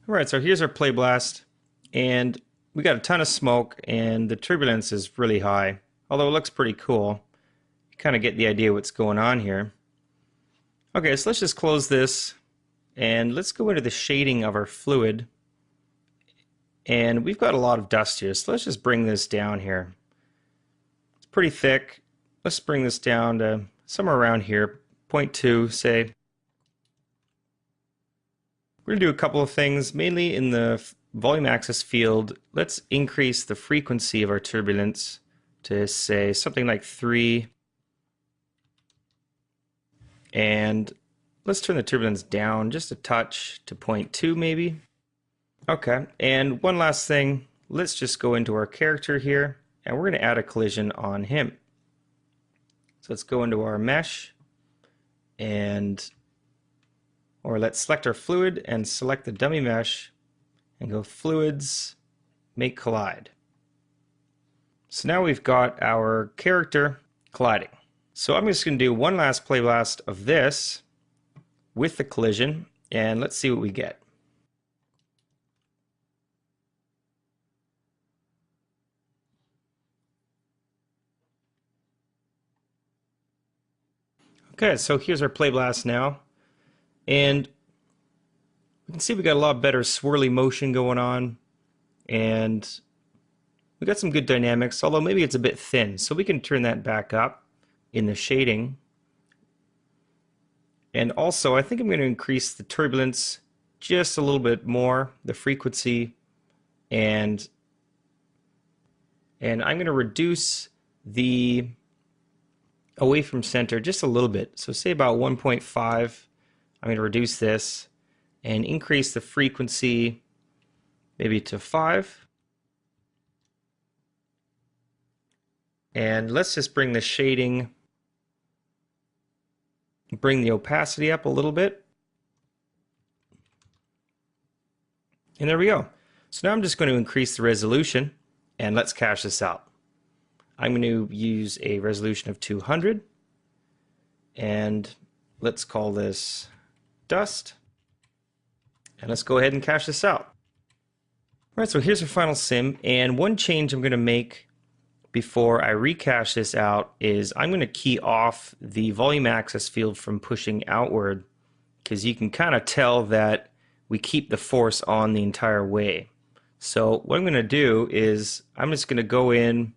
Alright, so here's our play blast, and we got a ton of smoke, and the turbulence is really high, although it looks pretty cool. You kind of get the idea what's going on here. Okay, so let's just close this, and let's go into the shading of our fluid. And we've got a lot of dust here, so let's just bring this down here. It's pretty thick. Let's bring this down to somewhere around here, 0.2, say. We're going to do a couple of things, mainly in the volume axis field. Let's increase the frequency of our turbulence to, say, something like 3. And let's turn the turbulence down just a touch to 0.2 maybe. Okay, and one last thing, let's just go into our character here, and we're going to add a collision on him. So let's go into our mesh, or let's select our fluid and select the dummy mesh, and go Fluids, Make Collide. So now we've got our character colliding. So I'm just going to do one last play blast of this with the collision, and let's see what we get. Okay, so here's our play blast now, and we can see we got a lot better swirly motion going on, and we got some good dynamics, although maybe it's a bit thin, so we can turn that back up in the shading. And also, I think I'm going to increase the turbulence just a little bit more, the frequency, and I'm going to reduce the away from center just a little bit. So say about 1.5. I'm going to reduce this and increase the frequency maybe to 5. And let's just bring the shading, bring the opacity up a little bit. And there we go. So now I'm just going to increase the resolution, and let's cache this out. I'm going to use a resolution of 200, and let's call this dust, and let's go ahead and cache this out. Alright, so here's our final sim, and one change I'm going to make before I recache this out is I'm going to key off the volume axis field from pushing outward, because you can kind of tell that we keep the force on the entire way. So what I'm going to do is I'm just going to go in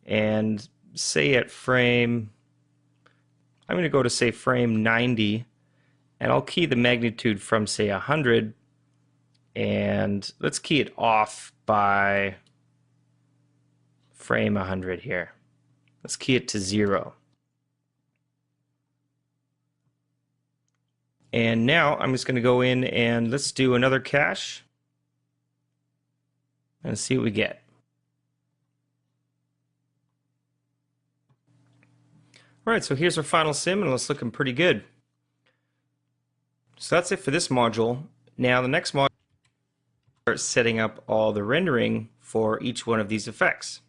and say at frame, I'm going to go to say frame 90, and I'll key the magnitude from say 100, and let's key it off by frame 100 here. Let's key it to 0. And now I'm just going to go in and let's do another cache and see what we get. Alright, so here's our final sim, and it's looking pretty good. So that's it for this module. Now the next module, start setting up all the rendering for each one of these effects.